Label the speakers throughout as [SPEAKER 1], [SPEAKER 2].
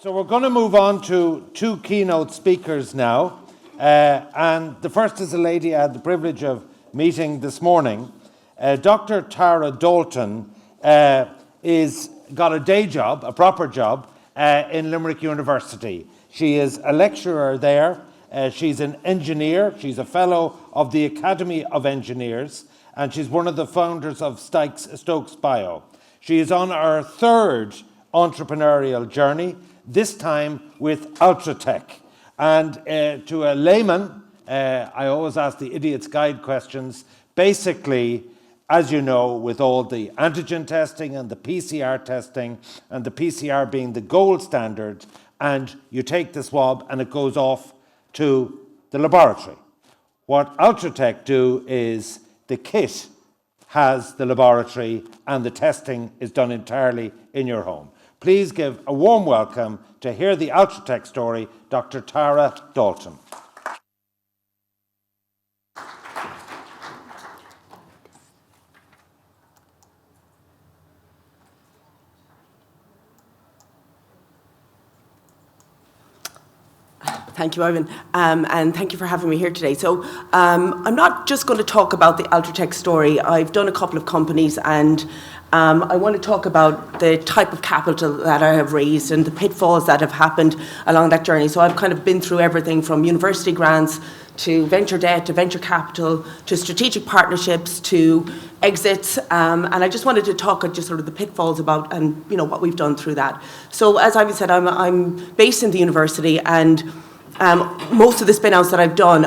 [SPEAKER 1] So we're going to move on to two keynote speakers now. And the first is a lady I had the privilege of meeting this morning. Dr. Tara Dalton is got a day job, a proper job, in Limerick University. She is a lecturer there. She's an engineer. She's a fellow of the Academy of Engineers, and she's one of the founders of Stokes Bio. She is on her third entrepreneurial journey, this time with Altratech. And to a layman, I always ask the idiot's guide questions. Basically, as you know, with all the antigen testing and the PCR testing, and the PCR being the gold standard, and you take the swab and it goes off to the laboratory. What Altratech do is the kit has the laboratory and the testing is done entirely in your home. Please give a warm welcome to hear the Altratech story, Dr. Tara Dalton.
[SPEAKER 2] Thank you, Ivan, and thank you for having me here today. So I'm not just going to talk about the Altratech story. I've done a couple of companies, and I want to talk about the type of capital that I have raised and the pitfalls that have happened along that journey. So I've kind of been through everything from university grants to venture debt, to venture capital, to strategic partnerships, to exits, and I just wanted to talk just sort of the pitfalls about and what we've done through that. So as Ivan said, I'm based in the university, and most of the spin-outs that I've done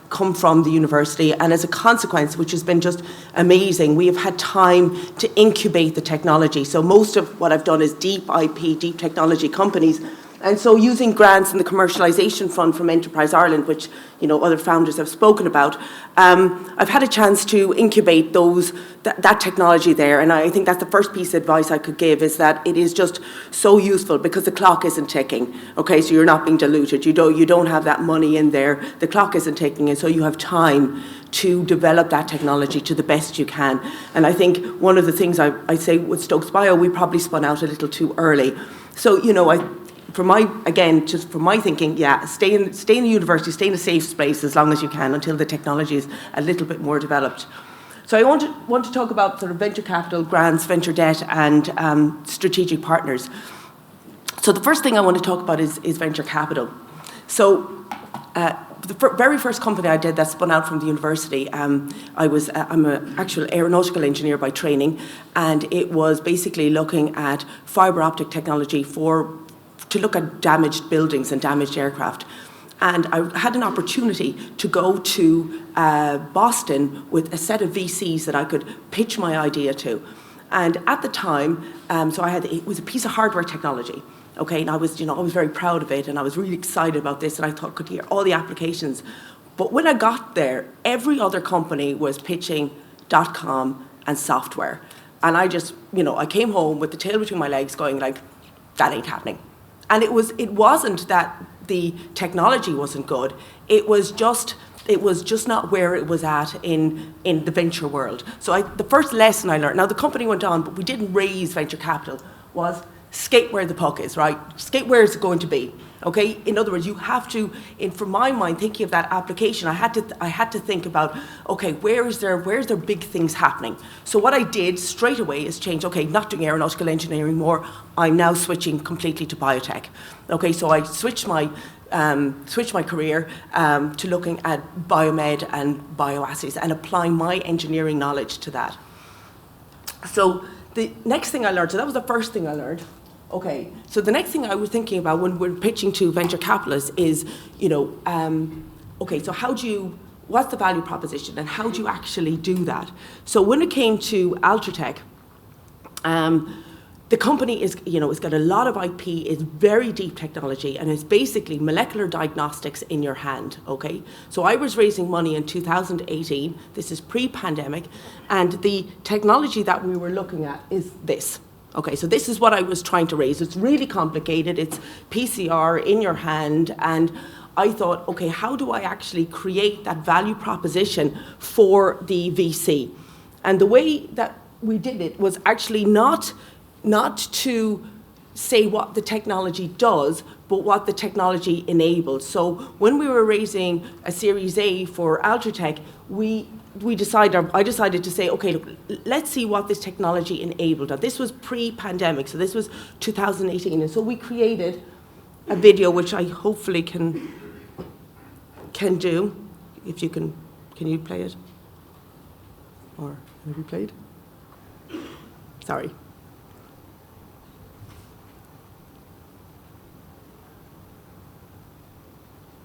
[SPEAKER 2] come from the university, and as a consequence, which has been just amazing, we have had time to incubate the technology. So most of what I've done is deep IP, deep technology companies. And so using grants in the commercialisation fund from Enterprise Ireland, which other founders have spoken about, I've had a chance to incubate that technology there. And I think that's the first piece of advice I could give, is that it is just so useful because the clock isn't ticking. Okay, so you're not being diluted. You don't have that money in there. The clock isn't ticking, and so you have time to develop that technology to the best you can. And I think one of the things I say with Stokes Bio, we probably spun out a little too early. So from my thinking, stay in the university, stay in a safe space as long as you can until the technology is a little bit more developed. So I want to talk about sort of venture capital, grants, venture debt, and strategic partners. So the first thing I want to talk about is venture capital. So the very first company I did that spun out from the university, I'm an actual aeronautical engineer by training, and it was basically looking at fibre optic technology to look at damaged buildings and damaged aircraft. And I had an opportunity to go to Boston with a set of VCs that I could pitch my idea to. And at the time, it was a piece of hardware technology. Okay, and I was very proud of it, and I was really excited about this, and I thought I could hear all the applications. But when I got there, every other company was pitching .com and software. And I just, I came home with the tail between my legs going like, that ain't happening. And it wasn't that the technology wasn't good. It was just not where it was at in the venture world. So the first lesson I learned, now the company went on, but we didn't raise venture capital, was skate where the puck is, right? Skate where it's going to be. Okay. In other words, you have to. From my mind, thinking of that application, I had to think about, okay, where's there big things happening? So what I did straight away is change. Okay, not doing aeronautical engineering more. I'm now switching completely to biotech. Okay, so I switched my career to looking at biomed and bioassays and applying my engineering knowledge to that. So the next thing I learned. So that was the first thing I learned. Okay, so the next thing I was thinking about when we're pitching to venture capitalists is, okay, so what's the value proposition and how do you actually do that? So when it came to Altratech, the company is, it's got a lot of IP, it's very deep technology, and it's basically molecular diagnostics in your hand, okay? So I was raising money in 2018, this is pre-pandemic, and the technology that we were looking at is this. Okay, so this is what I was trying to raise. It's really complicated. It's PCR in your hand. And I thought, okay, how do I actually create that value proposition for the VC? And the way that we did it was actually not to say what the technology does, but what the technology enables. So when we were raising a Series A for Altratech, I decided to say, okay, look, let's see what this technology enabled. This was pre-pandemic, so this was 2018, and so we created a video which I hopefully can do. If you can you play it? Or have you played? Sorry.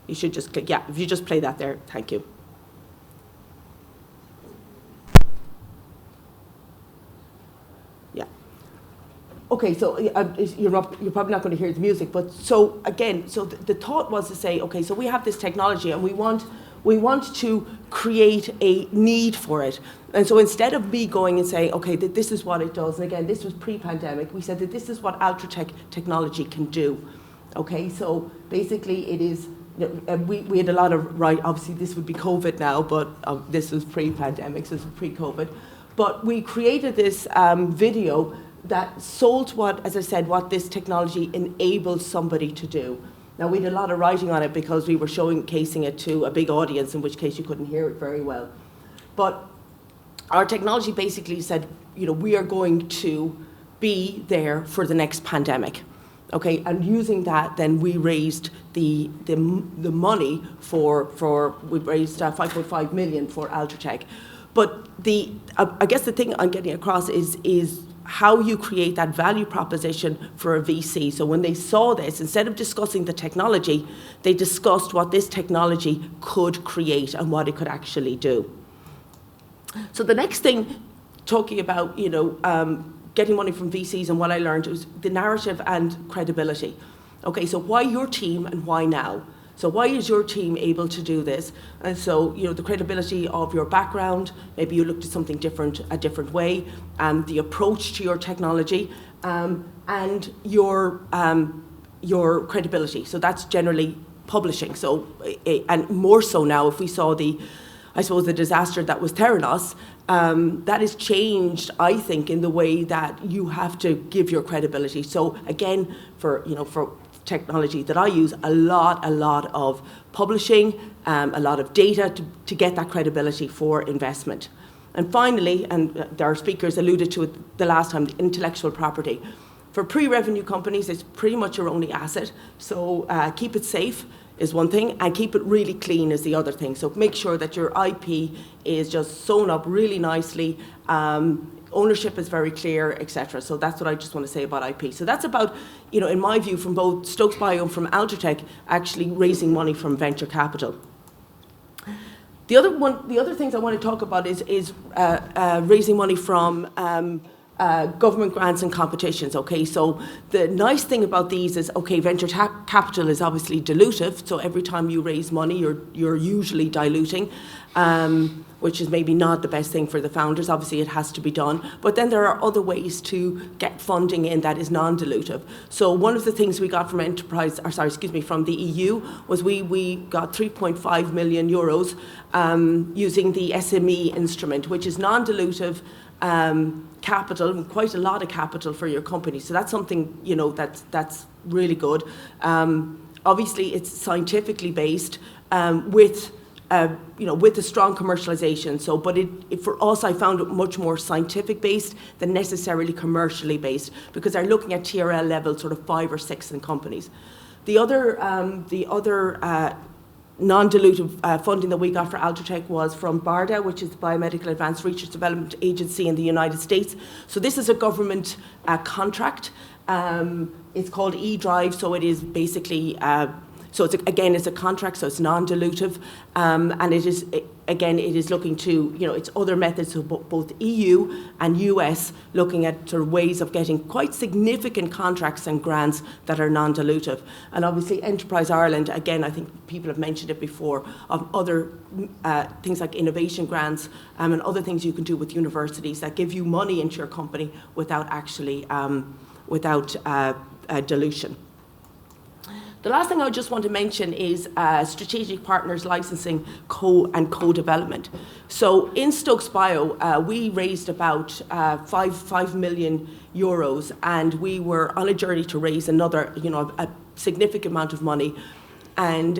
[SPEAKER 2] You should just click, yeah, if you just play that there, thank you. Yeah. Okay, so you're probably not going to hear the music, but so again, so the thought was to say, okay, so we have this technology and we want to create a need for it. And so instead of me going and saying, okay, that this is what it does, and again, this was pre-pandemic, we said that this is what Altratech technology can do. Okay, so basically it is, we had a lot of, right, obviously this would be COVID now, but this was pre-pandemic, so this was pre-COVID. But we created this video that sold what, as I said, what this technology enables somebody to do. Now, we did a lot of writing on it because we were showcasing it to a big audience, in which case you couldn't hear it very well. But our technology basically said, we are going to be there for the next pandemic. Okay, and using that, then we raised the money we raised 5.5 million for Altratech. But I guess the thing I'm getting across is how you create that value proposition for a VC. So when they saw this, instead of discussing the technology, they discussed what this technology could create and what it could actually do. So the next thing, talking about, getting money from VCs, and what I learned was the narrative and credibility. Okay, so why your team and why now? So why is your team able to do this? And so, the credibility of your background, maybe you looked at something different, a different way, the approach to your technology, and your credibility. So that's generally publishing. So, and more so now, if we saw the disaster that was Theranos, that has changed, I think, in the way that you have to give your credibility. So again, for technology that I use, a lot of publishing, a lot of data to get that credibility for investment. And finally, and our speakers alluded to it the last time, the intellectual property. For pre-revenue companies, it's pretty much your only asset. So keep it safe is one thing, and keep it really clean is the other thing. So make sure that your IP is just sewn up really nicely, ownership is very clear, etc. So that's what I just want to say about IP. So that's about, in my view, from both Stokes Bio and from Altratech, actually raising money from venture capital. The other things I want to talk about is raising money from government grants and competitions. Okay, so the nice thing about these is, okay, venture capital is obviously dilutive. So every time you raise money, you're usually diluting, which is maybe not the best thing for the founders. Obviously, it has to be done. But then there are other ways to get funding in that is non-dilutive. So one of the things we got from from the EU was we got 3.5 million euros using the SME instrument, which is non-dilutive capital, quite a lot of capital for your company. So that's something, that's really good. Obviously, it's scientifically based with a strong commercialization. So, but for us, I found it much more scientific based than necessarily commercially based, because they're looking at TRL level, sort of 5 or 6 in companies. The other non-dilutive funding that we got for Altratech was from BARDA, which is the Biomedical Advanced Research Development Agency in the United States. So this is a government contract. It's called eDrive, so it is basically, it's a contract, so it's non-dilutive, and it is looking to, it's other methods, so both EU and US, looking at sort of ways of getting quite significant contracts and grants that are non-dilutive. And obviously Enterprise Ireland, again, I think people have mentioned it before, of other things like innovation grants and other things you can do with universities that give you money into your company without actually, dilution. The last thing I just want to mention is strategic partners licensing and co-development. So in Stokes Bio, we raised about 5 million euros, and we were on a journey to raise another, a significant amount of money. And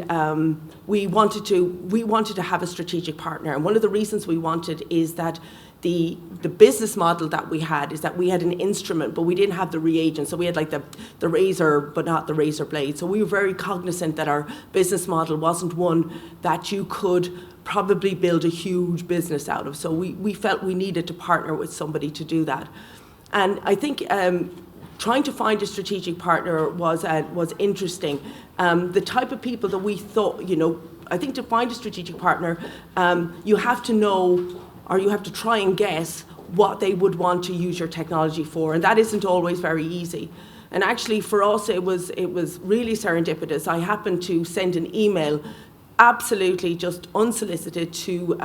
[SPEAKER 2] we wanted to have a strategic partner. And one of the reasons we wanted is that the business model that we had is that we had an instrument, but we didn't have the reagent. So we had like the razor, but not the razor blade. So we were very cognizant that our business model wasn't one that you could probably build a huge business out of. So we felt we needed to partner with somebody to do that. And I think trying to find a strategic partner was interesting. The type of people that we thought, I think to find a strategic partner, you have to know, or you have to try and guess what they would want to use your technology for, and that isn't always very easy. And actually, for us, it was really serendipitous. I happened to send an email, absolutely just unsolicited, to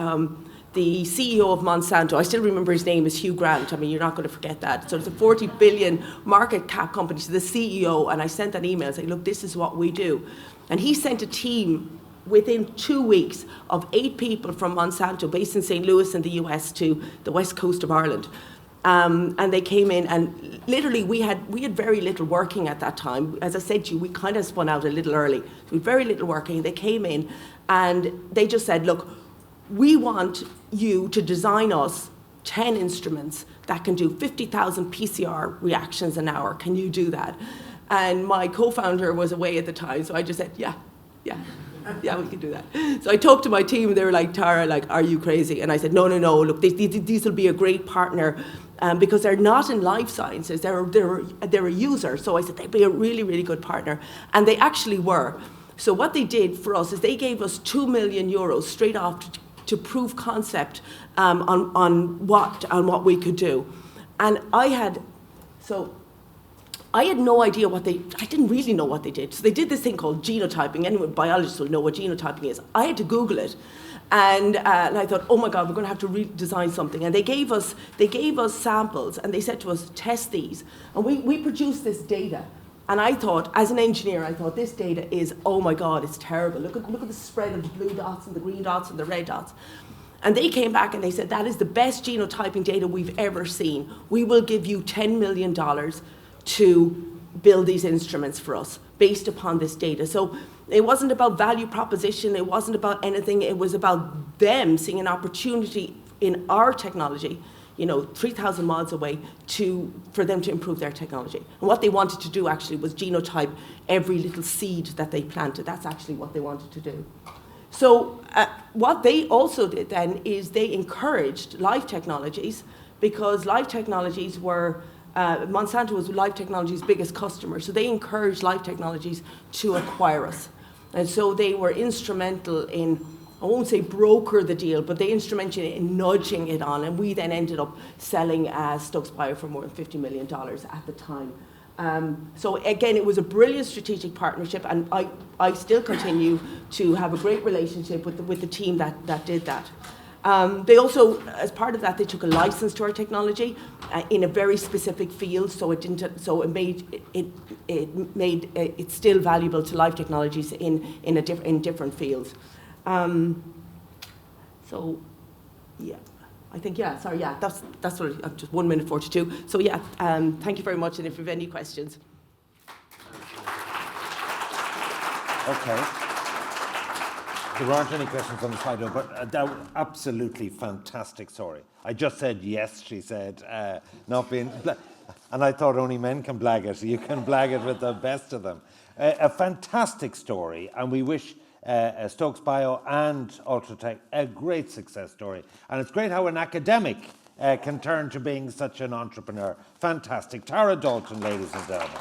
[SPEAKER 2] the CEO of Monsanto. I still remember his name is Hugh Grant. I mean, you're not going to forget that. So it's a 40 billion market cap company, to the CEO, and I sent that email saying, look, this is what we do. And he sent a team within 2 weeks of 8 people from Monsanto based in St. Louis in the US to the west coast of Ireland. And they came in, and literally we had very little working at that time. As I said to you, we kind of spun out a little early. So we had very little working. They came in and they just said, look, we want you to design us 10 instruments that can do 50,000 PCR reactions an hour. Can you do that? And my co-founder was away at the time, so I just said, yeah, we can do that. So I talked to my team, and they were like, Tara, are you crazy? And I said, no, look, these will be a great partner, because they're not in life sciences, they're a user. So I said, they'd be a really, really good partner. And they actually were. So what they did for us is they gave us 2 million euros straight off to prove concept on what we could do. And I had no idea I didn't really know what they did. So they did this thing called genotyping. Anyone, biologists will know what genotyping is. I had to Google it. And I thought, oh my God, we're going to have to redesign something. And they gave us samples, and they said to us, test these. And we produced this data. And I thought, as an engineer, this data is, oh my God, it's terrible. Look at the spread of the blue dots and the green dots and the red dots. And they came back and they said, that is the best genotyping data we've ever seen. We will give you $10 million to build these instruments for us based upon this data. So it wasn't about value proposition. It wasn't about anything. It was about them seeing an opportunity in our technology, 3,000 miles away, for them to improve their technology. And what they wanted to do actually was genotype every little seed that they planted. That's actually what they wanted to do. So what they also did then is they encouraged life technologies, because life technologies were, Monsanto was life technology's biggest customer. So they encouraged life technologies to acquire us. And so they were instrumental in, I won't say broker the deal, but they instrumental in nudging it on, and we then ended up selling Stokes Bio for more than $50 million at the time. So again, it was a brilliant strategic partnership, and I still continue to have a great relationship with the team that did that. They also, as part of that, they took a license to our technology in a very specific field, so it made it still valuable to life technologies in different fields. So, yeah, I think, that's what, just 1 minute 42. So yeah, thank you very much, and if you have any questions.
[SPEAKER 1] Okay. There aren't any questions on the slide, but that was absolutely fantastic story. I just said yes, she said, not being, and I thought only men can blag it. You can blag it with the best of them. A fantastic story, and we wish Stokes Bio and Altratech a great success story. And it's great how an academic can turn to being such an entrepreneur. Fantastic. Tara Dalton, ladies and gentlemen.